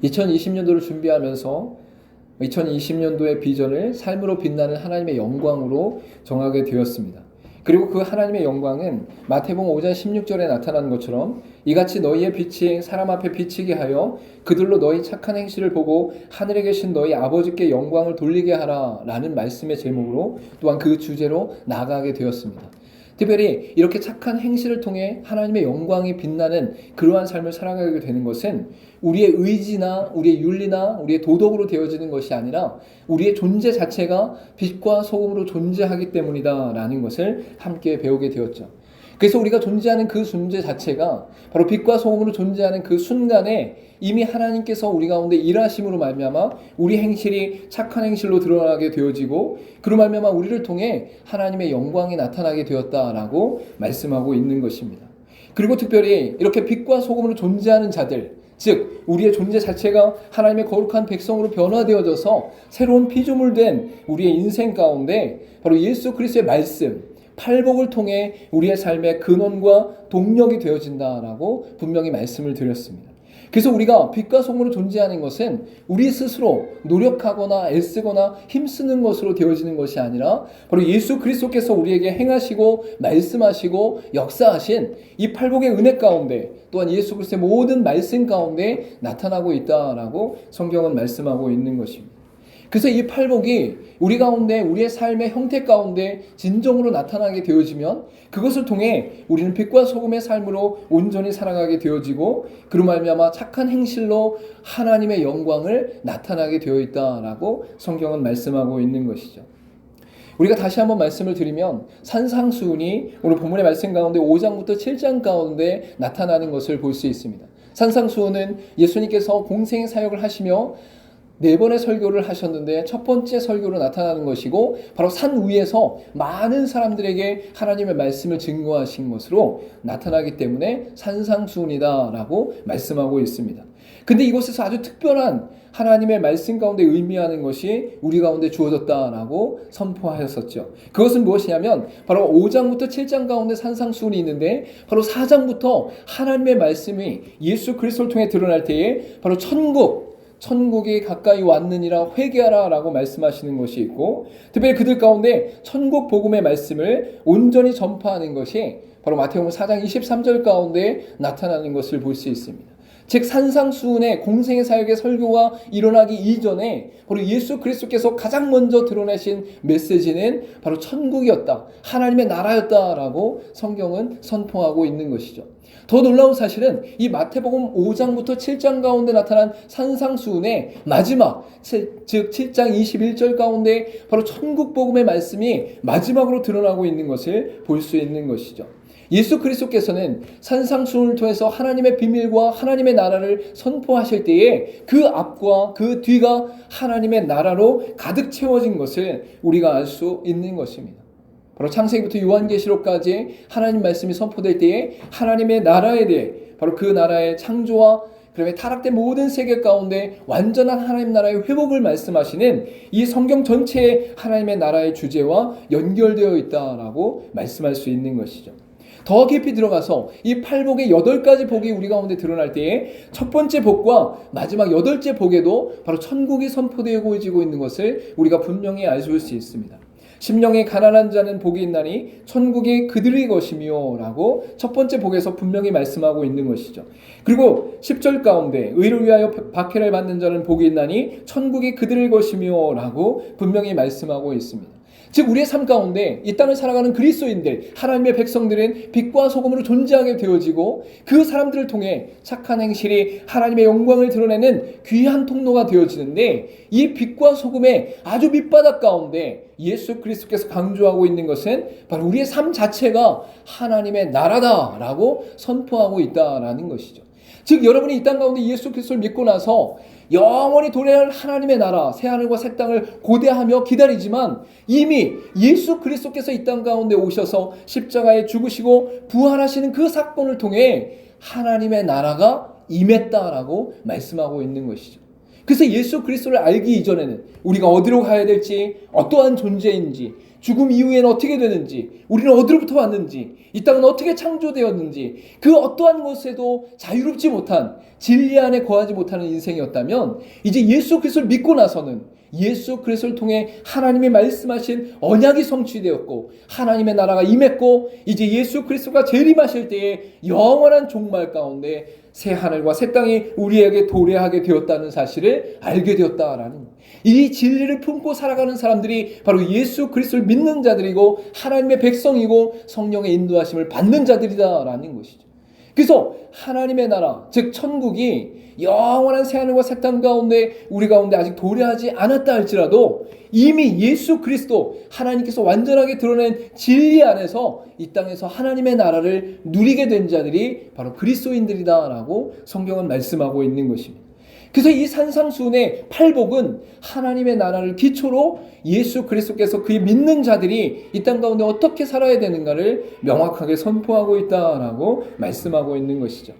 2020년도를 준비하면서 2020년도의 비전을 삶으로 빛나는 하나님의 영광으로 정하게 되었습니다. 그리고 그 하나님의 영광은 마태복음 5장 16절에 나타나는 것처럼 이같이 너희의 빛이 사람 앞에 비치게 하여 그들로 너희 착한 행실을 보고 하늘에 계신 너희 아버지께 영광을 돌리게 하라 라는 말씀의 제목으로 또한 그 주제로 나아가게 되었습니다. 특별히 이렇게 착한 행실을 통해 하나님의 영광이 빛나는 그러한 삶을 살아가게 되는 것은 우리의 의지나 우리의 윤리나 우리의 도덕으로 되어지는 것이 아니라 우리의 존재 자체가 빛과 소금으로 존재하기 때문이다 라는 것을 함께 배우게 되었죠. 그래서 우리가 존재하는 그 존재 자체가 바로 빛과 소금으로 존재하는 그 순간에 이미 하나님께서 우리 가운데 일하심으로 말미암아 우리 행실이 착한 행실로 드러나게 되어지고 그로 말미암아 우리를 통해 하나님의 영광이 나타나게 되었다라고 말씀하고 있는 것입니다. 그리고 특별히 이렇게 빛과 소금으로 존재하는 자들, 즉 우리의 존재 자체가 하나님의 거룩한 백성으로 변화되어져서 새로운 피조물된 우리의 인생 가운데 바로 예수 그리스도의 말씀, 팔복을 통해 우리의 삶의 근원과 동력이 되어진다라고 분명히 말씀을 드렸습니다. 그래서 우리가 빛과 소금으로 존재하는 것은 우리 스스로 노력하거나 애쓰거나 힘쓰는 것으로 되어지는 것이 아니라 바로 예수 그리스도께서 우리에게 행하시고 말씀하시고 역사하신 이 팔복의 은혜 가운데 또한 예수 그리스도의 모든 말씀 가운데 나타나고 있다라고 성경은 말씀하고 있는 것입니다. 그래서 이 팔복이 우리 가운데 우리의 삶의 형태 가운데 진정으로 나타나게 되어지면 그것을 통해 우리는 빛과 소금의 삶으로 온전히 살아가게 되어지고 그로 말미암아 착한 행실로 하나님의 영광을 나타나게 되어 있다라고 성경은 말씀하고 있는 것이죠. 우리가 다시 한번 말씀을 드리면 산상수훈이 오늘 본문의 말씀 가운데 5장부터 7장 가운데 나타나는 것을 볼 수 있습니다. 산상수훈은 예수님께서 공생의 사역을 하시며 4번의 설교를 하셨는데 첫 번째 설교로 나타나는 것이고 바로 산 위에서 많은 사람들에게 하나님의 말씀을 증거하신 것으로 나타나기 때문에 산상수훈이다라고 말씀하고 있습니다. 근데 이곳에서 아주 특별한 하나님의 말씀 가운데 의미하는 것이 우리 가운데 주어졌다라고 선포하였었죠. 그것은 무엇이냐면 바로 5장부터 7장 가운데 산상수훈이 있는데 바로 4장부터 하나님의 말씀이 예수 그리스도를 통해 드러날 때에 바로 천국이 가까이 왔느니라 회개하라 라고 말씀하시는 것이 있고 특별히 그들 가운데 천국 복음의 말씀을 온전히 전파하는 것이 바로 마태복음 4장 23절 가운데 나타나는 것을 볼 수 있습니다. 즉 산상수훈의 공생의 사역의 설교가 일어나기 이전에 바로 예수 그리스도께서 가장 먼저 드러내신 메시지는 바로 천국이었다, 하나님의 나라였다라고 성경은 선포하고 있는 것이죠. 더 놀라운 사실은 이 마태복음 5장부터 7장 가운데 나타난 산상수훈의 마지막, 즉 7장 21절 가운데 바로 천국 복음의 말씀이 마지막으로 드러나고 있는 것을 볼 수 있는 것이죠. 예수 그리스도께서는 산상수훈을 통해서 하나님의 비밀과 하나님의 나라를 선포하실 때에 그 앞과 그 뒤가 하나님의 나라로 가득 채워진 것을 우리가 알 수 있는 것입니다. 바로 창세기부터 요한계시록까지 하나님 말씀이 선포될 때에 하나님의 나라에 대해 바로 그 나라의 창조와 그다음에 타락된 모든 세계 가운데 완전한 하나님 나라의 회복을 말씀하시는 이 성경 전체의 하나님의 나라의 주제와 연결되어 있다라고 말씀할 수 있는 것이죠. 더 깊이 들어가서 이 팔복의 8가지 복이 우리 가운데 드러날 때에 첫 번째 복과 마지막 8째 복에도 바로 천국이 선포되고 있는 것을 우리가 분명히 알 수 있습니다. 심령이 가난한 자는 복이 있나니 천국이 그들의 것이며 라고 첫 번째 복에서 분명히 말씀하고 있는 것이죠. 그리고 10절 가운데 의를 위하여 박해를 받는 자는 복이 있나니 천국이 그들의 것이며 라고 분명히 말씀하고 있습니다. 즉 우리의 삶 가운데 이 땅을 살아가는 그리스도인들, 하나님의 백성들은 빛과 소금으로 존재하게 되어지고 그 사람들을 통해 착한 행실이 하나님의 영광을 드러내는 귀한 통로가 되어지는데 이 빛과 소금의 아주 밑바닥 가운데 예수 그리스도께서 강조하고 있는 것은 바로 우리의 삶 자체가 하나님의 나라다라고 선포하고 있다라는 것이죠. 즉 여러분이 이 땅 가운데 예수 그리스도를 믿고 나서 영원히 도래할 하나님의 나라 새하늘과 새 땅을 고대하며 기다리지만 이미 예수 그리스도께서 이 땅 가운데 오셔서 십자가에 죽으시고 부활하시는 그 사건을 통해 하나님의 나라가 임했다라고 말씀하고 있는 것이죠. 그래서 예수 그리스도를 알기 이전에는 우리가 어디로 가야 될지, 어떠한 존재인지, 죽음 이후에는 어떻게 되는지, 우리는 어디로부터 왔는지, 이 땅은 어떻게 창조되었는지, 그 어떠한 것에도 자유롭지 못한, 진리 안에 거하지 못하는 인생이었다면, 이제 예수 그리스도를 믿고 나서는 예수 그리스도를 통해 하나님이 말씀하신 언약이 성취되었고 하나님의 나라가 임했고, 이제 예수 그리스도가 재림하실 때에 영원한 종말 가운데 새 하늘과 새 땅이 우리에게 도래하게 되었다는 사실을 알게 되었다라는, 이 진리를 품고 살아가는 사람들이 바로 예수 그리스도를 믿는 자들이고 하나님의 백성이고 성령의 인도하심을 받는 자들이다라는 것이죠. 그래서 하나님의 나라, 즉 천국이 영원한 새하늘과 새 땅 가운데 우리 가운데 아직 도래하지 않았다 할지라도 이미 예수 그리스도, 하나님께서 완전하게 드러낸 진리 안에서 이 땅에서 하나님의 나라를 누리게 된 자들이 바로 그리스도인들이다라고 성경은 말씀하고 있는 것입니다. 그래서 이 산상수훈의 팔복은 하나님의 나라를 기초로 예수 그리스도께서 그의 믿는 자들이 이 땅 가운데 어떻게 살아야 되는가를 명확하게 선포하고 있다라고 말씀하고 있는 것이죠.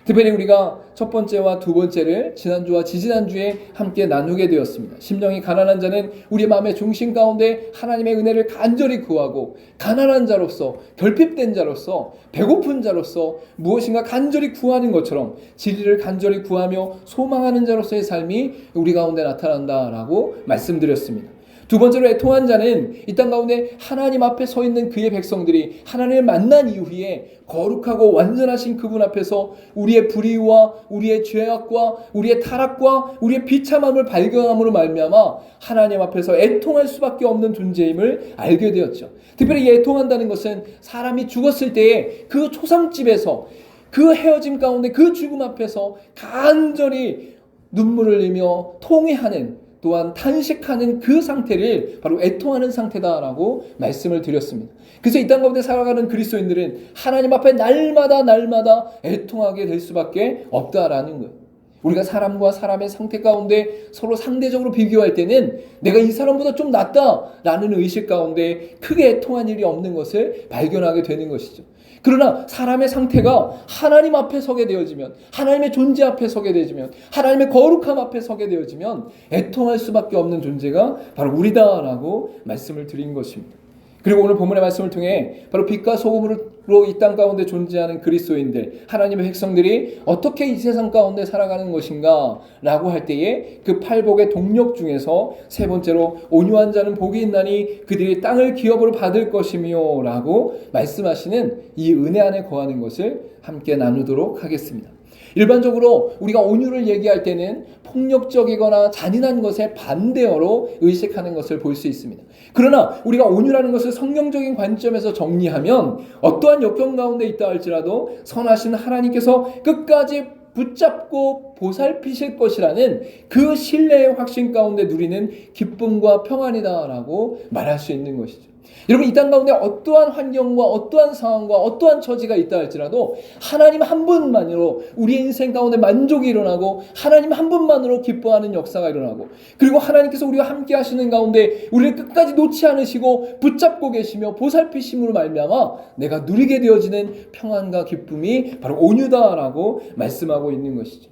특별히 우리가 첫 번째와 두 번째를 지난주와 지지난주에 함께 나누게 되었습니다. 심령이 가난한 자는 우리 마음의 중심 가운데 하나님의 은혜를 간절히 구하고, 가난한 자로서, 결핍된 자로서, 배고픈 자로서 무엇인가 간절히 구하는 것처럼 진리를 간절히 구하며 소망하는 자로서의 삶이 우리 가운데 나타난다라고 말씀드렸습니다. 두 번째로 애통한 자는 이 땅 가운데 하나님 앞에 서 있는 그의 백성들이 하나님을 만난 이후에 거룩하고 완전하신 그분 앞에서 우리의 불의와 우리의 죄악과 우리의 타락과 우리의 비참함을 발견함으로 말미암아 하나님 앞에서 애통할 수밖에 없는 존재임을 알게 되었죠. 특별히 애통한다는 것은 사람이 죽었을 때에 그 초상집에서, 그 헤어짐 가운데, 그 죽음 앞에서 간절히 눈물을 흘리며 통회하는, 또한 탄식하는 그 상태를 바로 애통하는 상태다라고 말씀을 드렸습니다. 그래서 이 땅 가운데 살아가는 그리스도인들은 하나님 앞에 날마다 애통하게 될 수밖에 없다라는 거예요. 우리가 사람과 사람의 상태 가운데 서로 상대적으로 비교할 때는 내가 이 사람보다 좀 낫다라는 의식 가운데 크게 애통한 일이 없는 것을 발견하게 되는 것이죠. 그러나 사람의 상태가 하나님 앞에 서게 되어지면, 하나님의 존재 앞에 서게 되어지면, 하나님의 거룩함 앞에 서게 되어지면 애통할 수밖에 없는 존재가 바로 우리다라고 말씀을 드린 것입니다. 그리고 오늘 본문의 말씀을 통해 바로 빛과 소금으로 이 땅 가운데 존재하는 그리스도인들, 하나님의 백성들이 어떻게 이 세상 가운데 살아가는 것인가 라고 할 때에 그 팔복의 동력 중에서 세 번째로 온유한 자는 복이 있나니 그들이 땅을 기업으로 받을 것이며 라고 말씀하시는 이 은혜 안에 거하는 것을 함께 나누도록 하겠습니다. 일반적으로 우리가 온유를 얘기할 때는 폭력적이거나 잔인한 것에 반대어로 의식하는 것을 볼 수 있습니다. 그러나 우리가 온유라는 것을 성경적인 관점에서 정리하면 어떠한 역경 가운데 있다 할지라도 선하신 하나님께서 끝까지 붙잡고 보살피실 것이라는 그 신뢰의 확신 가운데 누리는 기쁨과 평안이다라고 말할 수 있는 것이죠. 여러분, 이 땅 가운데 어떠한 환경과 어떠한 상황과 어떠한 처지가 있다 할지라도 하나님 한 분만으로 우리 인생 가운데 만족이 일어나고 하나님 한 분만으로 기뻐하는 역사가 일어나고, 그리고 하나님께서 우리와 함께 하시는 가운데 우리를 끝까지 놓지 않으시고 붙잡고 계시며 보살피심으로 말미암아 내가 누리게 되어지는 평안과 기쁨이 바로 온유다라고 말씀하고 있는 것이죠.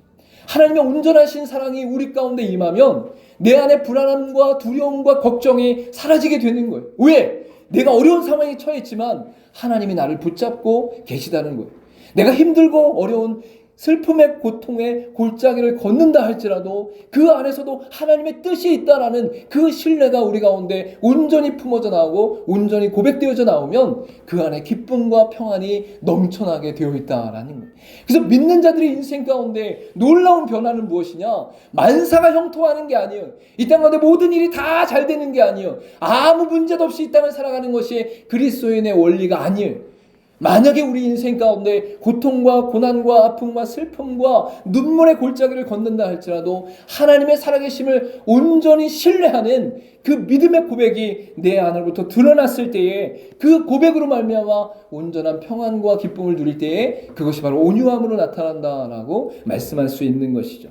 하나님의 온전하신 사랑이 우리 가운데 임하면 내 안에 불안함과 두려움과 걱정이 사라지게 되는 거예요. 왜? 내가 어려운 상황에 처했지만 하나님이 나를 붙잡고 계시다는 거예요. 내가 힘들고 어려운 슬픔의 고통의 골짜기를 걷는다 할지라도 그 안에서도 하나님의 뜻이 있다라는 그 신뢰가 우리 가운데 온전히 품어져 나오고 온전히 고백되어져 나오면 그 안에 기쁨과 평안이 넘쳐나게 되어 있다라는 거예요. 그래서 믿는 자들의 인생 가운데 놀라운 변화는 무엇이냐? 만사가 형통하는 게 아니에요. 이 땅 가운데 모든 일이 다 잘 되는 게 아니에요. 아무 문제도 없이 이 땅을 살아가는 것이 그리스도인의 원리가 아니에요. 만약에 우리 인생 가운데 고통과 고난과 아픔과 슬픔과 눈물의 골짜기를 걷는다 할지라도 하나님의 살아계심을 온전히 신뢰하는 그 믿음의 고백이 내 안으로부터 드러났을 때에 그 고백으로 말미암아 온전한 평안과 기쁨을 누릴 때에 그것이 바로 온유함으로 나타난다라고 말씀할 수 있는 것이죠.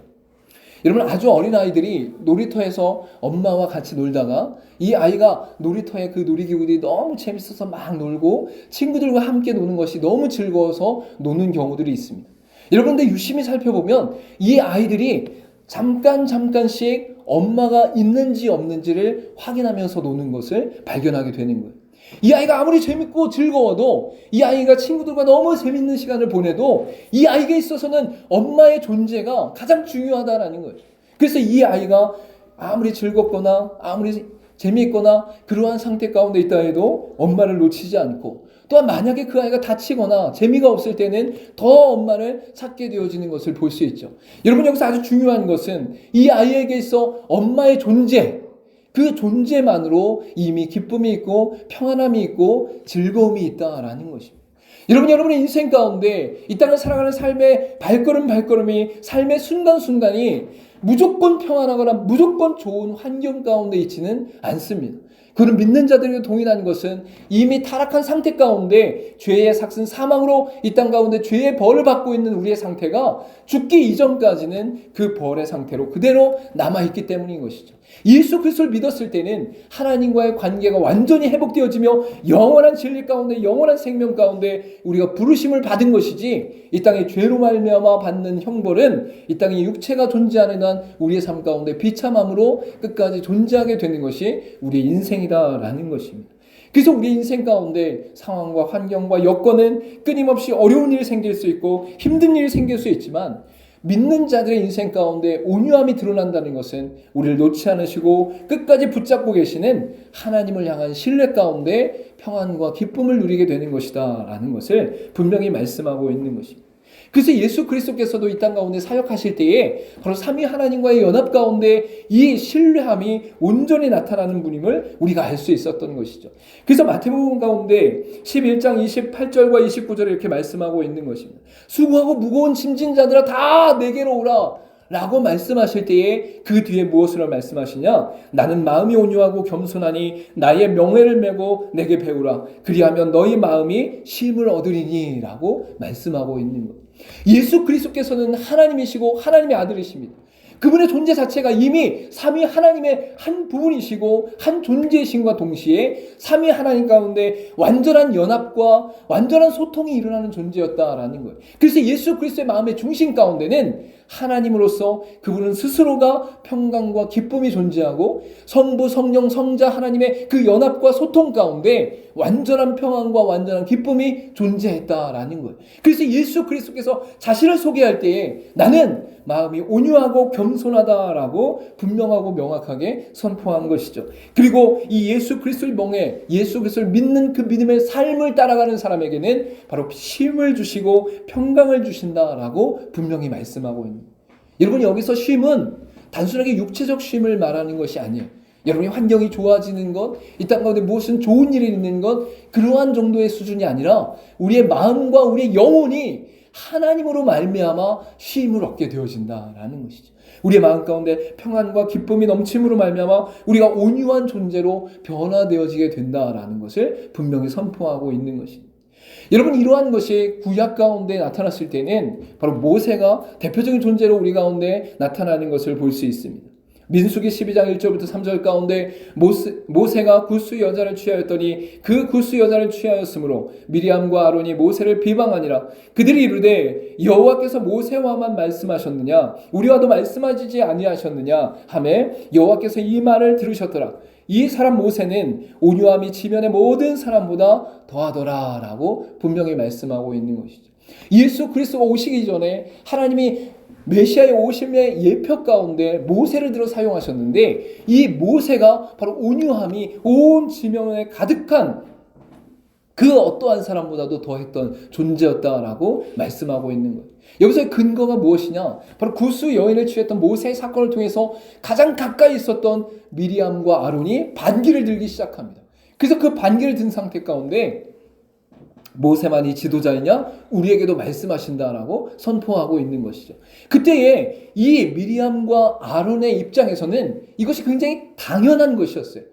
여러분, 아주 어린 아이들이 놀이터에서 엄마와 같이 놀다가 이 아이가 놀이터의 그 놀이기구들이 너무 재밌어서 막 놀고 친구들과 함께 노는 것이 너무 즐거워서 노는 경우들이 있습니다. 여러분들 유심히 살펴보면 이 아이들이 잠깐씩 엄마가 있는지 없는지를 확인하면서 노는 것을 발견하게 되는 거예요. 이 아이가 아무리 재밌고 즐거워도, 이 아이가 친구들과 너무 재밌는 시간을 보내도 이 아이에게 있어서는 엄마의 존재가 가장 중요하다라는 거예요. 그래서 이 아이가 아무리 즐겁거나 아무리 재미있거나 그러한 상태 가운데 있다 해도 엄마를 놓치지 않고, 또한 만약에 그 아이가 다치거나 재미가 없을 때는 더 엄마를 찾게 되어지는 것을 볼 수 있죠. 여러분, 여기서 아주 중요한 것은 이 아이에게 있어 엄마의 존재, 그 존재만으로 이미 기쁨이 있고 평안함이 있고 즐거움이 있다라는 것입니다. 여러분의 인생 가운데 이 땅을 살아가는 삶의 발걸음이, 삶의 순간순간이 무조건 평안하거나 무조건 좋은 환경 가운데 있지는 않습니다. 그는 믿는 자들에게 동일한 것은 이미 타락한 상태 가운데 죄의 삭슨 사망으로 이 땅 가운데 죄의 벌을 받고 있는 우리의 상태가 죽기 이전까지는 그 벌의 상태로 그대로 남아있기 때문인 것이죠. 예수 그리스도를 믿었을 때는 하나님과의 관계가 완전히 회복되어지며 영원한 진리 가운데, 영원한 생명 가운데 우리가 부르심을 받은 것이지, 이 땅에 죄로 말미암아 받는 형벌은 이 땅에 육체가 존재하는 한 우리의 삶 가운데 비참함으로 끝까지 존재하게 되는 것이 우리의 인생이다라는 것입니다. 그래서 우리 인생 가운데 상황과 환경과 여건은 끊임없이 어려운 일이 생길 수 있고 힘든 일이 생길 수 있지만, 믿는 자들의 인생 가운데 온유함이 드러난다는 것은 우리를 놓지 않으시고 끝까지 붙잡고 계시는 하나님을 향한 신뢰 가운데 평안과 기쁨을 누리게 되는 것이다 라는 것을 분명히 말씀하고 있는 것입니다. 그래서 예수 그리스도께서도 이 땅 가운데 사역하실 때에 바로 삼위 하나님과의 연합 가운데 이 신뢰함이 온전히 나타나는 분임을 우리가 알 수 있었던 것이죠. 그래서 마태복음 가운데 11장 28절과 29절에 이렇게 말씀하고 있는 것입니다. 수고하고 무거운 짐진 자들아 다 내게로 오라 라고 말씀하실 때에 그 뒤에 무엇을 말씀하시냐? 나는 마음이 온유하고 겸손하니 나의 명예를 메고 내게 배우라. 그리하면 너희 마음이 쉼을 얻으리니 라고 말씀하고 있는 것. 예수 그리스도께서는 하나님이시고 하나님의 아들이십니다. 그분의 존재 자체가 이미 삼위 하나님의 한 부분이시고 한 존재이신과 동시에 삼위 하나님 가운데 완전한 연합과 완전한 소통이 일어나는 존재였다라는 거예요. 그래서 예수 그리스도의 마음의 중심 가운데는 하나님으로서 그분은 스스로가 평강과 기쁨이 존재하고 성부, 성령, 성자 하나님의 그 연합과 소통 가운데 완전한 평안과 완전한 기쁨이 존재했다라는 거예요. 그래서 예수 그리스도께서 자신을 소개할 때에 나는 마음이 온유하고 겸손하다라고 분명하고 명확하게 선포한 것이죠. 그리고 이 예수 그리스도의 명예, 예수 그리스도를 믿는 그 믿음의 삶을 따라가는 사람에게는 바로 쉼을 주시고 평강을 주신다라고 분명히 말씀하고 있는. 여러분, 여기서 쉼은 단순하게 육체적 쉼을 말하는 것이 아니에요. 여러분이 환경이 좋아지는 것, 이 땅 가운데 무슨 좋은 일이 있는 것, 그러한 정도의 수준이 아니라 우리의 마음과 우리의 영혼이 하나님으로 말미암아 쉼을 얻게 되어진다라는 것이죠. 우리의 마음 가운데 평안과 기쁨이 넘침으로 말미암아 우리가 온유한 존재로 변화되어지게 된다라는 것을 분명히 선포하고 있는 것입니다. 여러분, 이러한 것이 구약 가운데 나타났을 때는 바로 모세가 대표적인 존재로 우리 가운데 나타나는 것을 볼 수 있습니다. 민수기 12장 1절부터 3절 가운데 모세가 굿수 여자를 취하였더니 그 굿수 여자를 취하였으므로 미리암과 아론이 모세를 비방하니라. 그들이 이르되 여호와께서 모세와만 말씀하셨느냐 우리와도 말씀하시지 아니하셨느냐 하매 여호와께서 이 말을 들으셨더라. 이 사람 모세는 온유함이 지면의 모든 사람보다 더하더라 라고 분명히 말씀하고 있는 것이죠. 예수 그리스도가 오시기 전에 하나님이 메시아의 오심의 예표 가운데 모세를 들어 사용하셨는데, 이 모세가 바로 온유함이 온 지면에 가득한 그 어떠한 사람보다도 더했던 존재였다라고 말씀하고 있는 거예요. 여기서의 근거가 무엇이냐? 바로 굿수 여인을 취했던 모세의 사건을 통해서 가장 가까이 있었던 미리암과 아론이 반기를 들기 시작합니다. 그래서 그 반기를 든 상태 가운데 모세만이 지도자이냐? 우리에게도 말씀하신다라고 선포하고 있는 것이죠. 그때에 이 미리암과 아론의 입장에서는 이것이 굉장히 당연한 것이었어요.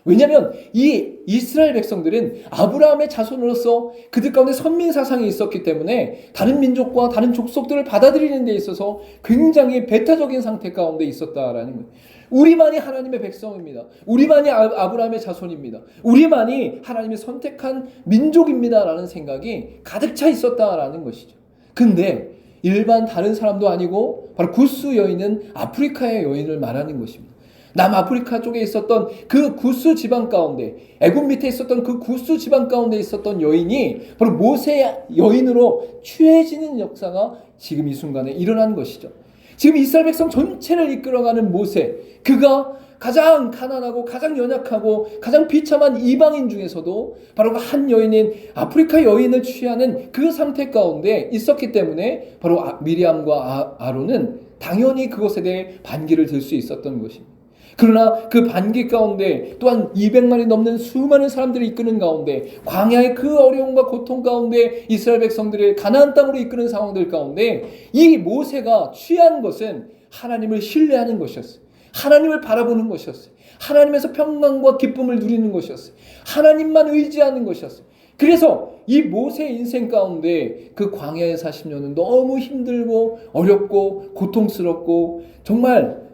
왜냐하면 이 이스라엘 백성들은 아브라함의 자손으로서 그들 가운데 선민 사상이 있었기 때문에 다른 민족과 다른 족속들을 받아들이는 데 있어서 굉장히 배타적인 상태 가운데 있었다라는 거예요. 우리만이 하나님의 백성입니다. 우리만이 아브라함의 자손입니다. 우리만이 하나님이 선택한 민족입니다라는 생각이 가득 차 있었다라는 것이죠. 근데 일반 다른 사람도 아니고 바로 구스 여인은 아프리카의 여인을 말하는 것입니다. 남아프리카 쪽에 있었던 그 구스 지방 가운데, 애굽 밑에 있었던 그 구스 지방 가운데 있었던 여인이 바로 모세의 여인으로 취해지는 역사가 지금 이 순간에 일어난 것이죠. 지금 이스라엘 백성 전체를 이끌어가는 모세, 그가 가장 가난하고 가장 연약하고 가장 비참한 이방인 중에서도 바로 그 한 여인인 아프리카 여인을 취하는 그 상태 가운데 있었기 때문에 바로 미리암과 아론은 당연히 그것에 대해 반기를 들 수 있었던 것입니다. 그러나 그 반기 가운데 또한 200만이 넘는 수많은 사람들을 이끄는 가운데, 광야의 그 어려움과 고통 가운데 이스라엘 백성들을 가나안 땅으로 이끄는 상황들 가운데 이 모세가 취한 것은 하나님을 신뢰하는 것이었어요. 하나님을 바라보는 것이었어요. 하나님에서 평강과 기쁨을 누리는 것이었어요. 하나님만 의지하는 것이었어요. 그래서 이 모세의 인생 가운데 그 광야의 40년은 너무 힘들고 어렵고 고통스럽고 정말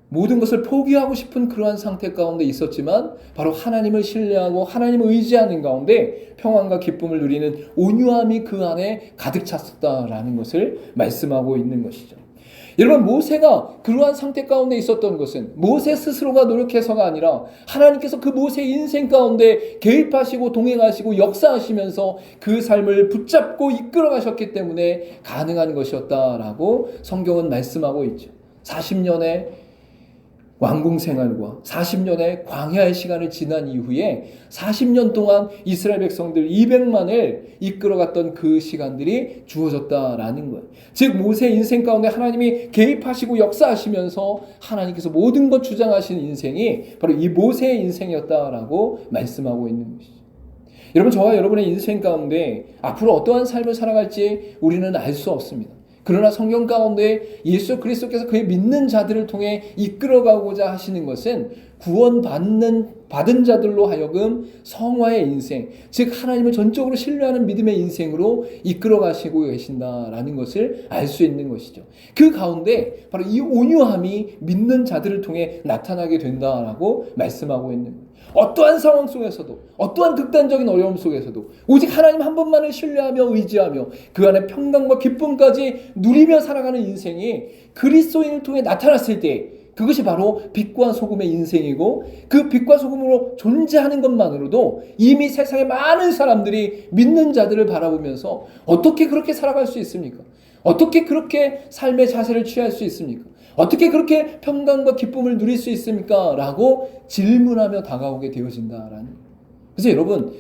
모든 것을 포기하고 싶은 그러한 상태 가운데 있었지만 바로 하나님을 신뢰하고 하나님을 의지하는 가운데 평안과 기쁨을 누리는 온유함이 그 안에 가득 찼었다라는 것을 말씀하고 있는 것이죠. 여러분, 모세가 그러한 상태 가운데 있었던 것은 모세 스스로가 노력해서가 아니라 하나님께서 그 모세의 인생 가운데 개입하시고 동행하시고 역사하시면서 그 삶을 붙잡고 이끌어 가셨기 때문에 가능한 것이었다라고 성경은 말씀하고 있죠. 40년의 왕궁 생활과 40년의 광야의 시간을 지난 이후에 40년 동안 이스라엘 백성들 200만을 이끌어갔던 그 시간들이 주어졌다라는 거예요. 즉 모세의 인생 가운데 하나님이 개입하시고 역사하시면서 하나님께서 모든 것 주장하신 인생이 바로 이 모세의 인생이었다라고 말씀하고 있는 것이죠. 여러분, 저와 여러분의 인생 가운데 앞으로 어떠한 삶을 살아갈지 우리는 알 수 없습니다. 그러나 성경 가운데 예수 그리스도께서 그의 믿는 자들을 통해 이끌어가고자 하시는 것은 받은 자들로 하여금 성화의 인생, 즉 하나님을 전적으로 신뢰하는 믿음의 인생으로 이끌어가시고 계신다라는 것을 알 수 있는 것이죠. 그 가운데 바로 이 온유함이 믿는 자들을 통해 나타나게 된다라고 말씀하고 있는 거예요. 어떠한 상황 속에서도, 어떠한 극단적인 어려움 속에서도 오직 하나님 한 분만을 신뢰하며 의지하며 그 안에 평강과 기쁨까지 누리며 살아가는 인생이 그리스도인을 통해 나타났을 때 그것이 바로 빛과 소금의 인생이고, 그 빛과 소금으로 존재하는 것만으로도 이미 세상의 많은 사람들이 믿는 자들을 바라보면서 어떻게 그렇게 살아갈 수 있습니까? 어떻게 그렇게 삶의 자세를 취할 수 있습니까? 어떻게 그렇게 평강과 기쁨을 누릴 수 있습니까? 라고 질문하며 다가오게 되어진다라는 거예요. 그래서 여러분,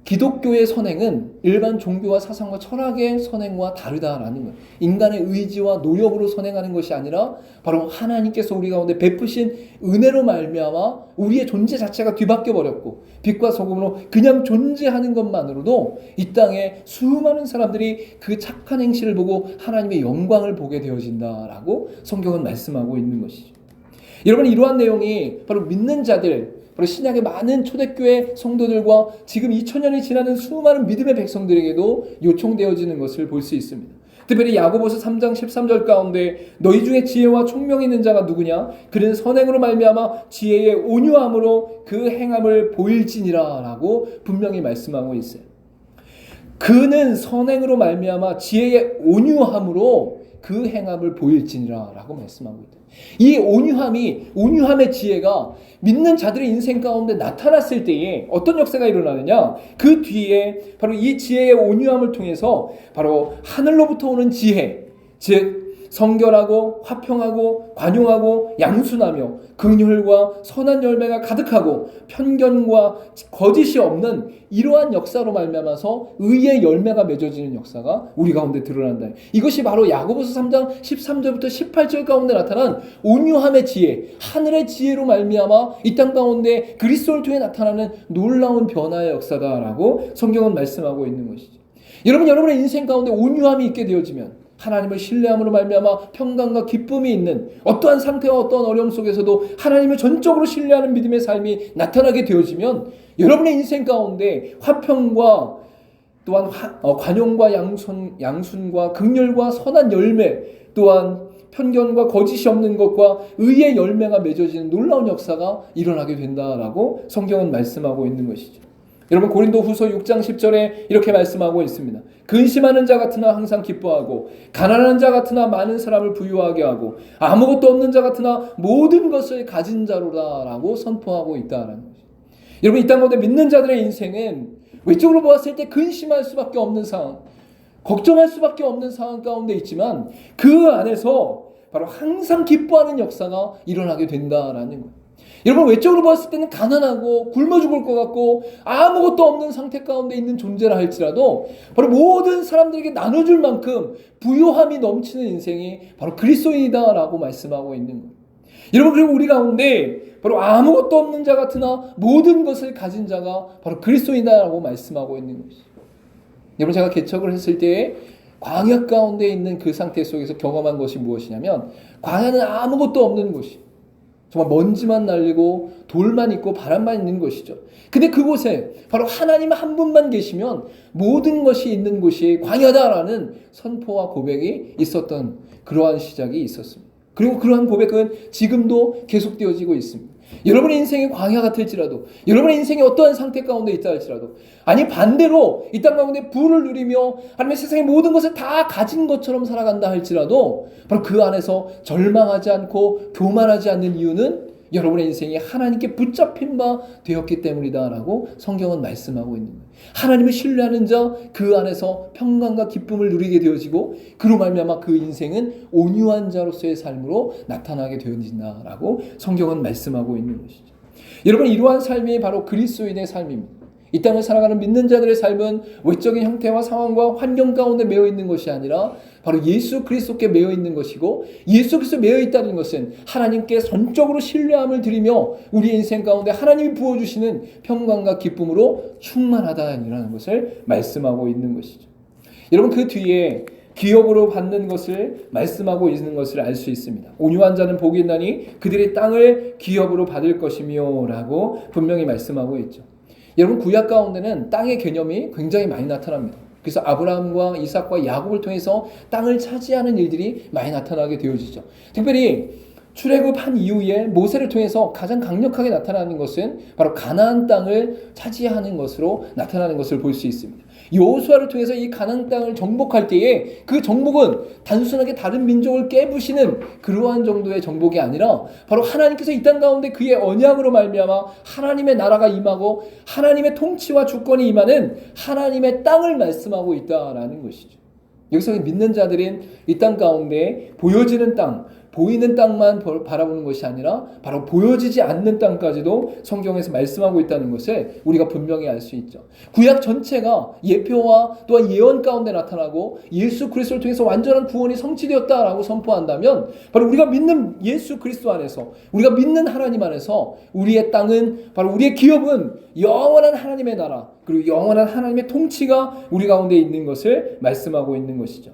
기독교의 선행은 일반 종교와 사상과 철학의 선행과 다르다라는 거예요. 인간의 의지와 노력으로 선행하는 것이 아니라 바로 하나님께서 우리 가운데 베푸신 은혜로 말미암아 우리의 존재 자체가 뒤바뀌어 버렸고 빛과 소금으로 그냥 존재하는 것만으로도 이 땅에 수많은 사람들이 그 착한 행실을 보고 하나님의 영광을 보게 되어진다라고 성경은 말씀하고 있는 것이죠. 여러분, 이러한 내용이 바로 믿는 자들, 바로 신약의 많은 초대교회 성도들과 지금 2000년이 지나는 수많은 믿음의 백성들에게도 요청되어지는 것을 볼 수 있습니다. 특별히 야고보서 3장 13절 가운데 너희 중에 지혜와 총명이 있는 자가 누구냐? 그는 선행으로 말미암아 지혜의 온유함으로 그 행함을 보일지니라 라고 분명히 말씀하고 있어요. 그는 선행으로 말미암아 지혜의 온유함으로 그 행함을 보일지니라 라고 말씀하고 있다. 이 온유함의 지혜가 믿는 자들의 인생 가운데 나타났을 때에 어떤 역사가 일어나느냐? 그 뒤에 바로 이 지혜의 온유함을 통해서 바로 하늘로부터 오는 지혜, 즉 성결하고 화평하고 관용하고 양순하며 긍휼과 선한 열매가 가득하고 편견과 거짓이 없는 이러한 역사로 말미암아서 의의 열매가 맺어지는 역사가 우리 가운데 드러난다. 이것이 바로 야고보서 3장 13절부터 18절 가운데 나타난 온유함의 지혜, 하늘의 지혜로 말미암아 이 땅 가운데 그리스도를 통해 나타나는 놀라운 변화의 역사다라고 성경은 말씀하고 있는 것이죠. 여러분의 인생 가운데 온유함이 있게 되어지면 하나님을 신뢰함으로 말미암아 평강과 기쁨이 있는 어떠한 상태와 어떠한 어려움 속에서도 하나님을 전적으로 신뢰하는 믿음의 삶이 나타나게 되어지면 여러분의 인생 가운데 화평과 또한 관용과 양순과 긍휼과 선한 열매, 또한 편견과 거짓이 없는 것과 의의 열매가 맺어지는 놀라운 역사가 일어나게 된다라고 성경은 말씀하고 있는 것이죠. 여러분 고린도후서 6장 10절에 이렇게 말씀하고 있습니다. 근심하는 자 같으나 항상 기뻐하고 가난한 자 같으나 많은 사람을 부유하게 하고 아무것도 없는 자 같으나 모든 것을 가진 자로다라고 선포하고 있다라는 것입니다. 여러분 이 땅 가운데 믿는 자들의 인생은 외적으로 보았을 때 근심할 수밖에 없는 상황, 걱정할 수밖에 없는 상황 가운데 있지만 그 안에서 바로 항상 기뻐하는 역사가 일어나게 된다라는 거예요. 여러분 외적으로 봤을 때는 가난하고 굶어 죽을 것 같고 아무것도 없는 상태 가운데 있는 존재라 할지라도 바로 모든 사람들에게 나눠줄 만큼 부요함이 넘치는 인생이 바로 그리스도인이다라고 말씀하고 있는 거예요. 여러분 그리고 우리 가운데 바로 아무것도 없는 자 같으나 모든 것을 가진 자가 바로 그리스도인이다라고 말씀하고 있는 것이죠. 여러분 제가 개척을 했을 때 광야 가운데 있는 그 상태 속에서 경험한 것이 무엇이냐면 광야는 아무것도 없는 곳이 정말 먼지만 날리고 돌만 있고 바람만 있는 것이죠. 근데 그곳에 바로 하나님 한 분만 계시면 모든 것이 있는 곳이 광야다라는 선포와 고백이 있었던 그러한 시작이 있었습니다. 그리고 그러한 고백은 지금도 계속되어지고 있습니다. 여러분의 인생이 광야 같을지라도 여러분의 인생이 어떠한 상태 가운데 있다 할지라도 아니 반대로 이 땅 가운데 부를 누리며 하나님의 세상의 모든 것을 다 가진 것처럼 살아간다 할지라도 바로 그 안에서 절망하지 않고 교만하지 않는 이유는 여러분의 인생이 하나님께 붙잡힌 바 되었기 때문이다라고 성경은 말씀하고 있는 거예요. 하나님을 신뢰하는 자 그 안에서 평강과 기쁨을 누리게 되어지고 그로 말미암아 그 인생은 온유한 자로서의 삶으로 나타나게 되어진다라고 성경은 말씀하고 있는 것이죠. 여러분 이러한 삶이 바로 그리스도인의 삶입니다. 이 땅을 살아가는 믿는 자들의 삶은 외적인 형태와 상황과 환경 가운데 매여 있는 것이 아니라 바로 예수 그리스도께 매여 있는 것이고 것이고 예수 그리스도에 매여 있다는 것은 하나님께 전적으로 신뢰함을 드리며 우리의 인생 가운데 하나님이 부어주시는 평강과 기쁨으로 충만하다라는 것을 말씀하고 있는 것이죠. 여러분 그 뒤에 기업으로 받는 것을 말씀하고 있는 것을 알 수 있습니다. 온유한 자는 복이 있나니 그들의 땅을 기업으로 받을 것이며 라고 분명히 말씀하고 있죠. 여러분 구약 가운데는 땅의 개념이 굉장히 많이 나타납니다. 그래서 아브라함과 이삭과 야곱을 통해서 땅을 차지하는 일들이 많이 나타나게 되어지죠. 특별히 출애굽한 이후에 모세를 통해서 가장 강력하게 나타나는 것은 바로 가나안 땅을 차지하는 것으로 나타나는 것을 볼 수 있습니다. 여호수아를 통해서 이 가나안 땅을 정복할 때에 그 정복은 단순하게 다른 민족을 깨부시는 그러한 정도의 정복이 아니라 바로 하나님께서 이 땅 가운데 그의 언약으로 말미암아 하나님의 나라가 임하고 하나님의 통치와 주권이 임하는 하나님의 땅을 말씀하고 있다라는 것이죠. 여기서 믿는 자들은 이 땅 가운데 보여지는 땅, 보이는 땅만 바라보는 것이 아니라 바로 보여지지 않는 땅까지도 성경에서 말씀하고 있다는 것을 우리가 분명히 알 수 있죠. 구약 전체가 예표와 또한 예언 가운데 나타나고 예수 그리스도를 통해서 완전한 구원이 성취되었다라고 선포한다면 바로 우리가 믿는 예수 그리스도 안에서 우리가 믿는 하나님 안에서 우리의 땅은 바로 우리의 기업은 영원한 하나님의 나라 그리고 영원한 하나님의 통치가 우리 가운데 있는 것을 말씀하고 있는 것이죠.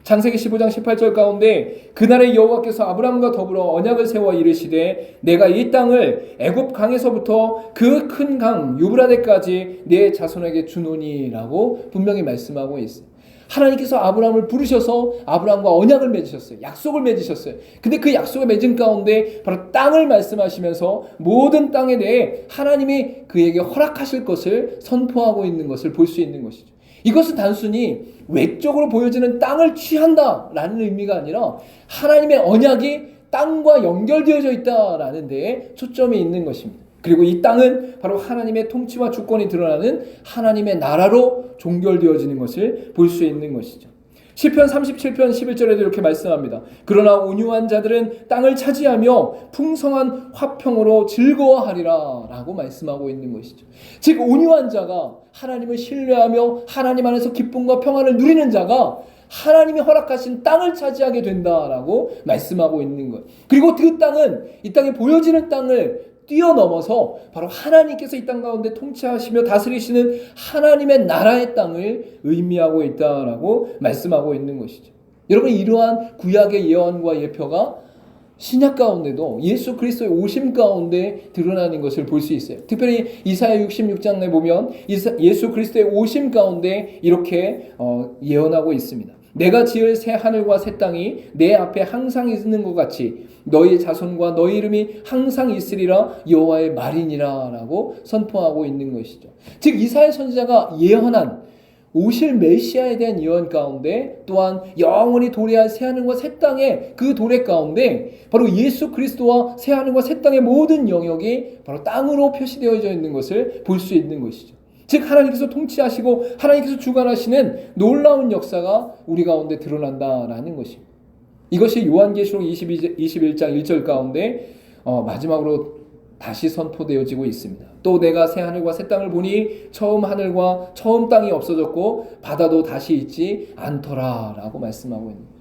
창세기 15장 18절 가운데 그날의 여호와께서 아브라함과 더불어 언약을 세워 이르시되 내가 이 땅을 애굽 강에서부터 그 큰 강 유브라데까지 내 자손에게 주노니라고 분명히 말씀하고 있어요. 하나님께서 아브라함을 부르셔서 아브라함과 언약을 맺으셨어요. 약속을 맺으셨어요. 근데 그 약속을 맺은 가운데 바로 땅을 말씀하시면서 모든 땅에 대해 하나님이 그에게 허락하실 것을 선포하고 있는 것을 볼 수 있는 것이죠. 이것은 단순히 외적으로 보여지는 땅을 취한다라는 의미가 아니라 하나님의 언약이 땅과 연결되어져 있다라는 데에 초점이 있는 것입니다. 그리고 이 땅은 바로 하나님의 통치와 주권이 드러나는 하나님의 나라로 종결되어지는 것을 볼 수 있는 것이죠. 시편 37편 11절에도 이렇게 말씀합니다. 그러나 온유한 자들은 땅을 차지하며 풍성한 화평으로 즐거워하리라 라고 말씀하고 있는 것이죠. 즉 온유한 자가 하나님을 신뢰하며 하나님 안에서 기쁨과 평안을 누리는 자가 하나님이 허락하신 땅을 차지하게 된다라고 말씀하고 있는 거예요. 그리고 그 땅은 이 땅에 보여지는 땅을 뛰어넘어서 바로 하나님께서 이 땅 가운데 통치하시며 다스리시는 하나님의 나라의 땅을 의미하고 있다라고 말씀하고 있는 것이죠. 여러분 이러한 구약의 예언과 예표가 신약 가운데도 예수 그리스도의 오심 가운데 드러나는 것을 볼 수 있어요. 특별히 이사야 66장에 보면 예수 그리스도의 오심 가운데 이렇게 예언하고 있습니다. 내가 지을 새 하늘과 새 땅이 내 앞에 항상 있는 것 같이 너희 자손과 너희 이름이 항상 있으리라 여호와의 말이니라 라고 선포하고 있는 것이죠. 즉 이사야 선지자가 예언한 오실 메시아에 대한 예언 가운데 또한 영원히 도래할 새하늘과 새 땅의 그 도래 가운데 바로 예수 그리스도와 새하늘과 새 땅의 모든 영역이 바로 땅으로 표시되어져 있는 것을 볼 수 있는 것이죠. 즉 하나님께서 통치하시고 하나님께서 주관하시는 놀라운 역사가 우리 가운데 드러난다라는 것입니다. 이것이 요한계시록 21장 1절 가운데 마지막으로 다시 선포되어지고 있습니다. 또 내가 새 하늘과 새 땅을 보니 처음 하늘과 처음 땅이 없어졌고 바다도 다시 있지 않더라 라고 말씀하고 있는 거예요.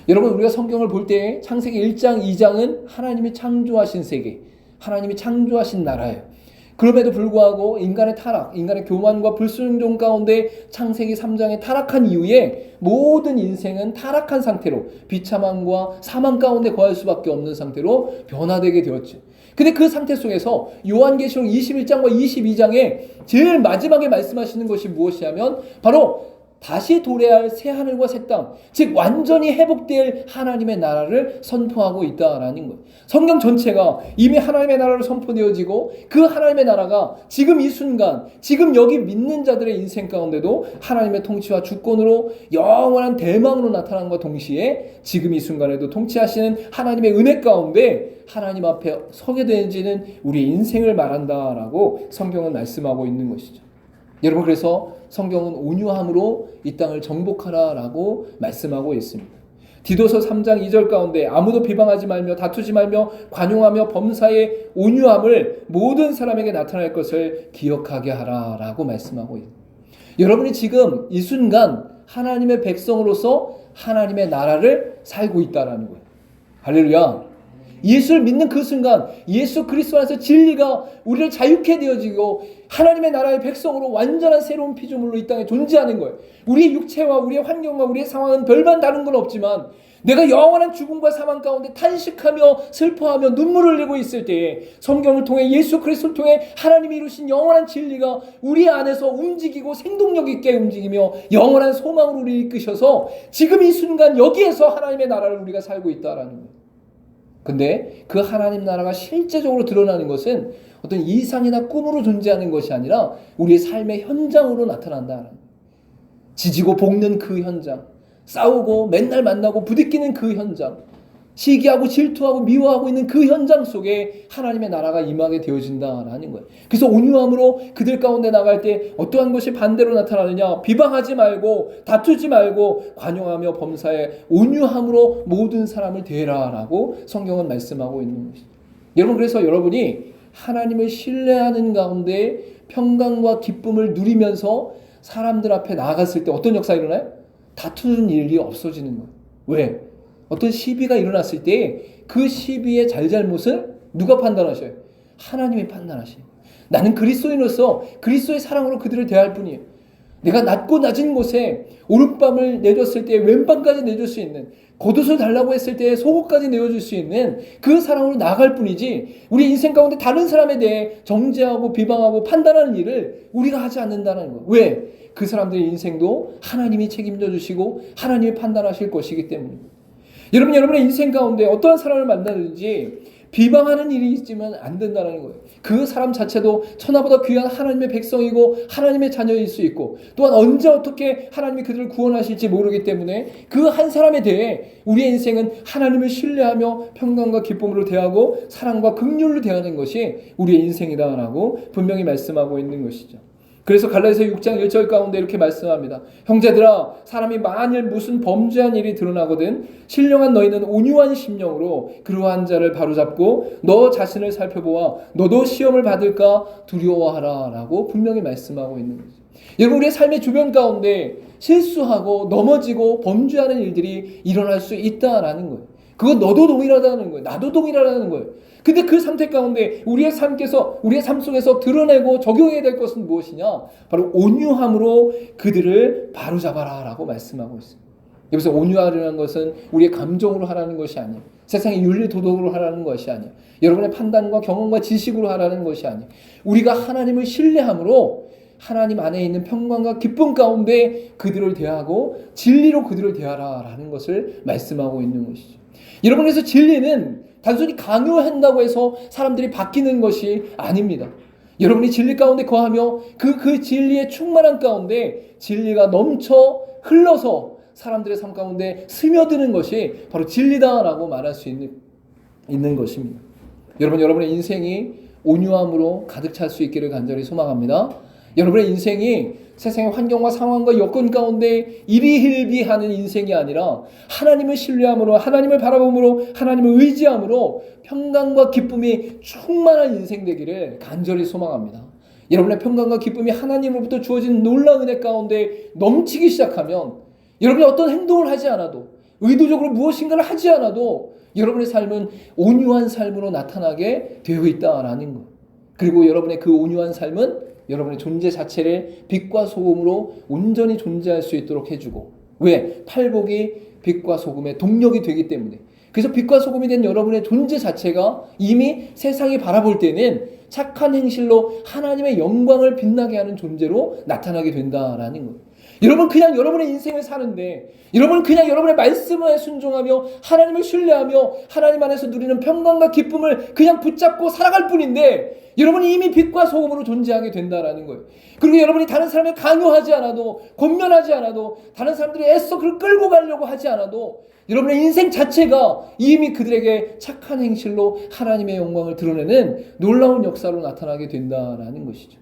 여러분 우리가 성경을 볼 때 창세기 1장 2장은 하나님이 창조하신 세계, 하나님이 창조하신 나라예요. 그럼에도 불구하고 인간의 타락, 인간의 교만과 불순종 가운데 창세기 3장에 타락한 이후에 모든 인생은 타락한 상태로 비참함과 사망 가운데 거할 수밖에 없는 상태로 변화되게 되었죠. 근데 그 상태 속에서 요한계시록 21장과 22장에 제일 마지막에 말씀하시는 것이 무엇이냐면 바로 다시 도래할 새 하늘과 새 땅, 즉 완전히 회복될 하나님의 나라를 선포하고 있다라는 거예요. 성경 전체가 이미 하나님의 나라로 선포되어지고 그 하나님의 나라가 지금 이 순간, 지금 여기 믿는 자들의 인생 가운데도 하나님의 통치와 주권으로 영원한 대망으로 나타난과 동시에 지금 이 순간에도 통치하시는 하나님의 은혜 가운데 하나님 앞에 서게 되지는 우리 인생을 말한다라고 성경은 말씀하고 있는 것이죠. 여러분 그래서 성경은 온유함으로 이 땅을 정복하라라고 말씀하고 있습니다. 디도서 3장 2절 가운데 아무도 비방하지 말며 다투지 말며 관용하며 범사의 온유함을 모든 사람에게 나타낼 것을 기억하게 하라라고 말씀하고 있습니다. 여러분이 지금 이 순간 하나님의 백성으로서 하나님의 나라를 살고 있다라는 거예요. 할렐루야. 예수를 믿는 그 순간 예수 그리스도 안에서 진리가 우리를 자유케 되어지고 하나님의 나라의 백성으로 완전한 새로운 피조물로 이 땅에 존재하는 거예요. 우리의 육체와 우리의 환경과 우리의 상황은 별반 다른 건 없지만 내가 영원한 죽음과 사망 가운데 탄식하며 슬퍼하며 눈물을 흘리고 있을 때에 성경을 통해 예수 그리스도를 통해 하나님이 이루신 영원한 진리가 우리 안에서 움직이고 생동력 있게 움직이며 영원한 소망으로 우리를 이끄셔서 지금 이 순간 여기에서 하나님의 나라를 우리가 살고 있다라는 거예요. 근데 그 하나님 나라가 실제적으로 드러나는 것은 어떤 이상이나 꿈으로 존재하는 것이 아니라 우리의 삶의 현장으로 나타난다. 지지고 볶는 그 현장, 싸우고 맨날 만나고 부딪히는 그 현장, 시기하고 질투하고 미워하고 있는 그 현장 속에 하나님의 나라가 임하게 되어진다라는 거예요. 그래서 온유함으로 그들 가운데 나갈 때 어떠한 것이 반대로 나타나느냐? 비방하지 말고 다투지 말고 관용하며 범사에 온유함으로 모든 사람을 대해라라고 성경은 말씀하고 있는 것이죠. 여러분 그래서 여러분이 하나님을 신뢰하는 가운데 평강과 기쁨을 누리면서 사람들 앞에 나아갔을 때 어떤 역사가 일어나요? 다투는 일이 없어지는 거예요. 왜? 어떤 시비가 일어났을 때 그 시비의 잘잘못을 누가 판단하셔요? 하나님이 판단하시는 거예요. 나는 그리스도인으로서 그리스도의 사랑으로 그들을 대할 뿐이에요. 내가 낮고 낮은 곳에 오른밤을 내줬을 때 왼밤까지 내줄 수 있는, 겉옷을 달라고 했을 때 속옷까지 내어줄 수 있는 그 사랑으로 나아갈 뿐이지 우리 인생 가운데 다른 사람에 대해 정죄하고 비방하고 판단하는 일을 우리가 하지 않는다는 거예요. 왜? 그 사람들의 인생도 하나님이 책임져 주시고 하나님이 판단하실 것이기 때문입니다. 여러분의 인생 가운데 어떠한 사람을 만나든지 비방하는 일이 있지만 안 된다는 거예요. 그 사람 자체도 천하보다 귀한 하나님의 백성이고 하나님의 자녀일 수 있고 또한 언제 어떻게 하나님이 그들을 구원하실지 모르기 때문에 그 한 사람에 대해 우리의 인생은 하나님을 신뢰하며 평강과 기쁨으로 대하고 사랑과 긍휼로 대하는 것이 우리의 인생이다라고 분명히 말씀하고 있는 것이죠. 그래서 갈라디아서 6장 1절 가운데 이렇게 말씀합니다. 형제들아, 사람이 만일 무슨 범죄한 일이 드러나거든 신령한 너희는 온유한 심령으로 그러한 자를 바로잡고 너 자신을 살펴보아 너도 시험을 받을까 두려워하라 라고 분명히 말씀하고 있는 거죠. 여러분 우리의 삶의 주변 가운데 실수하고 넘어지고 범죄하는 일들이 일어날 수 있다라는 거예요. 그건 너도 동일하다는 거예요. 나도 동일하다는 거예요. 근데 그 상태 가운데 우리의 삶 속에서 드러내고 적용해야 될 것은 무엇이냐? 바로 온유함으로 그들을 바로잡아라 라고 말씀하고 있습니다. 여기서 온유하라는 것은 우리의 감정으로 하라는 것이 아니에요. 세상의 윤리 도덕으로 하라는 것이 아니에요. 여러분의 판단과 경험과 지식으로 하라는 것이 아니에요. 우리가 하나님을 신뢰함으로 하나님 안에 있는 평강과 기쁨 가운데 그들을 대하고 진리로 그들을 대하라라는 것을 말씀하고 있는 것이죠. 여러분, 그래서 진리는 단순히 강요한다고 해서 사람들이 바뀌는 것이 아닙니다. 여러분이 진리 가운데 거하며 그 진리의 충만한 가운데 진리가 넘쳐 흘러서 사람들의 삶 가운데 스며드는 것이 바로 진리다라고 말할 수 있는 것입니다. 여러분, 여러분의 인생이 온유함으로 가득 찰 수 있기를 간절히 소망합니다. 여러분의 인생이 세상의 환경과 상황과 여건 가운데 이리힐비하는 인생이 아니라 하나님을 신뢰함으로, 하나님을 바라봄으로, 하나님을 의지함으로 평강과 기쁨이 충만한 인생 되기를 간절히 소망합니다. 여러분의 평강과 기쁨이 하나님으로부터 주어진 놀라운 은혜 가운데 넘치기 시작하면 여러분이 어떤 행동을 하지 않아도, 의도적으로 무엇인가를 하지 않아도 여러분의 삶은 온유한 삶으로 나타나게 되어 있다라는 것. 그리고 여러분의 그 온유한 삶은 여러분의 존재 자체를 빛과 소금으로 온전히 존재할 수 있도록 해주고, 왜? 팔복이 빛과 소금의 동력이 되기 때문에. 그래서 빛과 소금이 된 여러분의 존재 자체가 이미 세상이 바라볼 때는 착한 행실로 하나님의 영광을 빛나게 하는 존재로 나타나게 된다라는 거예요. 여러분, 그냥 여러분의 인생을 사는데, 여러분 그냥 여러분의 말씀에 순종하며 하나님을 신뢰하며 하나님 안에서 누리는 평강과 기쁨을 그냥 붙잡고 살아갈 뿐인데, 여러분이 이미 빛과 소금으로 존재하게 된다라는 거예요. 그리고 여러분이 다른 사람을 강요하지 않아도, 권면하지 않아도, 다른 사람들이 애써 그를 끌고 가려고 하지 않아도 여러분의 인생 자체가 이미 그들에게 착한 행실로 하나님의 영광을 드러내는 놀라운 역사로 나타나게 된다라는 것이죠.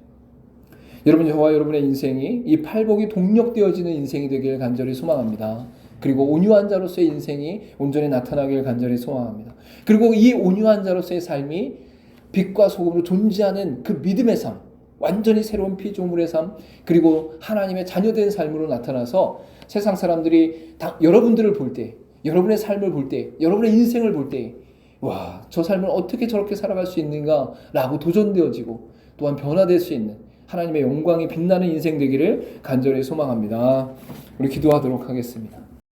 여러분, 저와 여러분의 인생이 이 팔복이 동력되어지는 인생이 되길 간절히 소망합니다. 그리고 온유한 자로서의 인생이 온전히 나타나길 간절히 소망합니다. 그리고 이 온유한 자로서의 삶이 빛과 소금으로 존재하는 그 믿음의 삶, 완전히 새로운 피조물의 삶, 그리고 하나님의 자녀된 삶으로 나타나서 세상 사람들이 여러분들을 볼 때, 여러분의 삶을 볼 때, 여러분의 인생을 볼 때, 와, 저 삶을 어떻게 저렇게 살아갈 수 있는가 라고 도전되어지고 또한 변화될 수 있는 하나님의 영광이 빛나는 인생 되기를 간절히 소망합니다. 우리 기도하도록 하겠습니다.